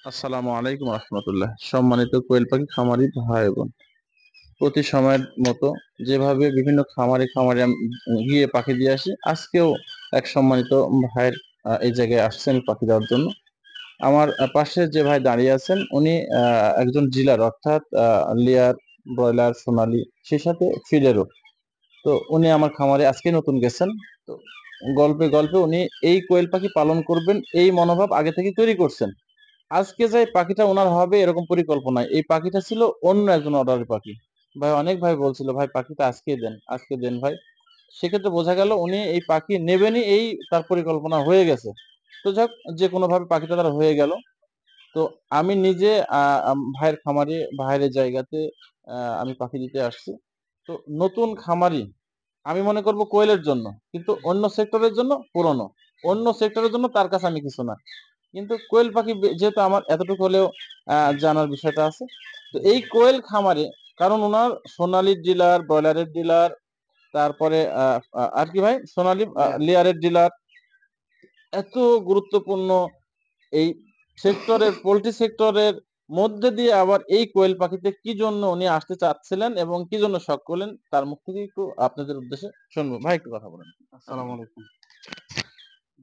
আসসালামু আলাইকুম রহমতুল্লাহ। সম্মানিত কোয়েল পাখি খামারি ভাই বোন, প্রতি সময়ের মতো যেভাবে বিভিন্ন খামারে খামারে আমি গিয়ে পাখি দিয়ে আসি, আজকেও এক সম্মানিত ভাইয়ের এই জায়গায় আসছেন পাখি দেওয়ার জন্য। আমার পাশে যে ভাই দাঁড়িয়ে আছেন উনি একজন ডিলার, অর্থাৎ লেয়ার, ব্রয়লার, সোনালী, সেই সাথে ফিডেরও। তো উনি আমার খামারে আজকে নতুন গেছেন। তো গল্পে গল্পে উনি এই কোয়েল পাখি পালন করবেন এই মনোভাব আগে থেকে তৈরি করছেন। আজকে যে পাখিটা ওনার হবে এরকম পরিকল্পনা, এই পাখিটা ছিল অন্য একজন অর্ডারের পাখি। ভাই, অনেক ভাই বলছিল ভাই পাখিটা আজকে দেন ভাই। সেক্ষেত্রে বোঝা গেল উনি এই পাখি নেবেনই, এই তার পরিকল্পনা হয়ে গেছে। তো যাক, যে কোনো ভাবে পাখিটা তার হয়ে গেল। তো আমি নিজে ভাইয়ের খামারে, ভাইয়ের জায়গাতে আমি পাখি দিতে আসছি। তো নতুন খামারি আমি মনে করব কোয়েলের জন্য, কিন্তু অন্য সেক্টরের জন্য পুরনো। অন্য সেক্টরের জন্য তার কাছে আমি কিছু না। কিন্তু কোয়েল পাখি যেহেতু আমার এতটুকু হলেও জানার বিষয়টা আছে। তো এই কোয়েল খামারে, কারণ উনার সোনালীর ডিলার, ব্রয়লারের ডিলার, তারপরে আর কি ভাই, সোনালী লেয়ারের ডিলার, এত গুরুত্বপূর্ণ এই সেক্টরের, পোল্ট্রি সেক্টরের মধ্যে দিয়ে আবার এই কোয়েল পাখিতে কি জন্য উনি আসতে চাচ্ছিলেন এবং কি জন্য শখ করলেন, তার মুখ থেকে একটু আপনাদের উদ্দেশ্যে শুনবো। ভাই একটু কথা বলেন। আসসালামু আলাইকুম।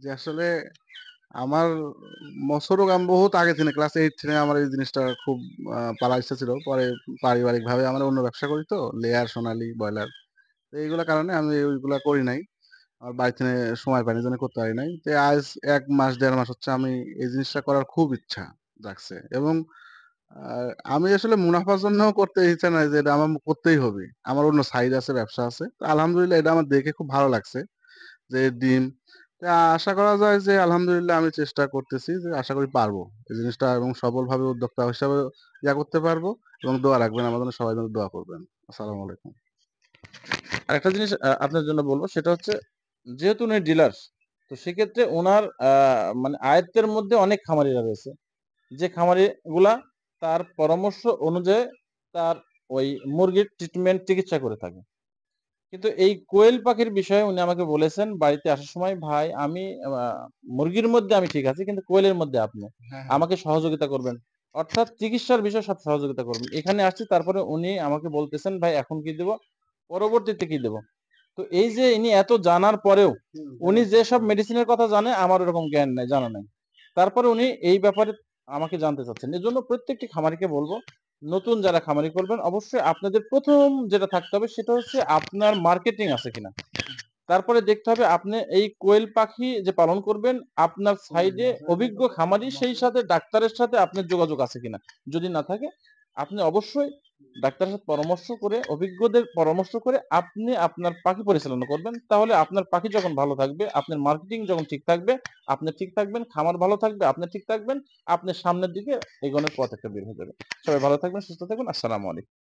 জি, আসলে আমার মশরুক আমি বহুত আগে থেকে ক্লাস 8 থেকে আমার এই জিনিসটা খুব পালার ইচ্ছা ছিল। পরে পারিবারিকভাবে আমরা অন্য ব্যবসা করি তো, লেয়ার, সোনালী, ব্রয়লার। তো এইগুলা কারণে আমি ওইগুলা করি নাই। আমার বাড়ি থেকে সময় পাইনি, এজন্য করতে পারি নাই। তো আজ ১ মাস ১.৫ মাস হচ্ছে আমি এই জিনিসটা করার খুব ইচ্ছা জাগছে এবং আ আমি আসলে মুনাফার জন্য করতে ইচ্ছা নাই যে এটা আমার করতেই হবে। আমার অন্য সাইড আছে, ব্যবসা আছে। তো আলহামদুলিল্লাহ এটা আমার দেখে খুব ভালো লাগছে। যে ডিম। তা আশা করা যায় যে আলহামদুলিল্লাহ আমি চেষ্টা করতেছি যে আশা করি পারবো। এই জিনিসটা এবং সফলভাবে উদ্যোক্তা হিসাবে করতে পারবো এবং দোয়া রাখবেন। আমার জন্য সবাই যেন দোয়া করবেন। আসসালামু আলাইকুম। আরেকটা জিনিস আপনার জন্য বলব, সেটা হচ্ছে যেহেতু উনি ডিলার, তো সেক্ষেত্রে উনার মানে আয়ত্তের মধ্যে অনেক খামারিরা রয়েছে। যে খামারিগুলা তার পরামর্শ অনুযায়ী তার ওই মুরগির ট্রিটমেন্ট, চিকিৎসা করে থাকে। কিন্তু এই কোয়েল পাখির বিষয়ে উনি আমাকে বলেছেন বাড়িতে আসার সময়, "ভাই, আমি মুরগির মধ্যে আমি ঠিক আছি, কিন্তু কোয়েলের মধ্যে আপনি। হ্যাঁ, হ্যাঁ। আমাকে সহযোগিতা করবেন।" অর্থাৎ চিকিৎসার বিষয়ে সব সহযোগিতা করবেন। এখানে আসছি, তারপরে উনি আমাকে বলতেছেন, "ভাই, এখন কি দিব? পরবর্তীতে কি দেব?" তো এই যে ইনি এত জানার পরেও উনি যেসব মেডিসিনের কথা জানে আমার ওরকম জ্ঞান নাই, জানা নাই। তারপরে উনি এই ব্যাপারে আমাকে জানতে চাচ্ছেন। এজন্য প্রত্যেকটি খামারিকে বলব, নতুন যারা খামারি করবেন অবশ্যই আপনাদের ১ম যেটা থাকতে হবে সেটা হচ্ছে আপনার মার্কেটিং আছে কিনা। তারপরে দেখতে হবে আপনি এই কোয়েল পাখি যে পালন করবেন, আপনার সাইডে অভিজ্ঞ খামারি, সেই সাথে ডাক্তারের সাথে আপনার যোগাযোগ আছে কিনা। যদি না থাকে, আপনি অবশ্যই ডাক্তারের সাথে পরামর্শ করে, অভিজ্ঞদের পরামর্শ করে আপনি আপনার পাখি পরিচালনা করবেন। তাহলে আপনার পাখি যখন ভালো থাকবে, আপনার মার্কেটিং যখন ঠিক থাকবে, আপনি ঠিক থাকবেন, খামার ভালো থাকবে, আপনি ঠিক থাকবেন, আপনি সামনের দিকে এগোনোর পথ একটা বের হয়ে যাবে। সবাই ভালো থাকবেন, সুস্থ থাকবেন। আসসালামু আলাইকুম।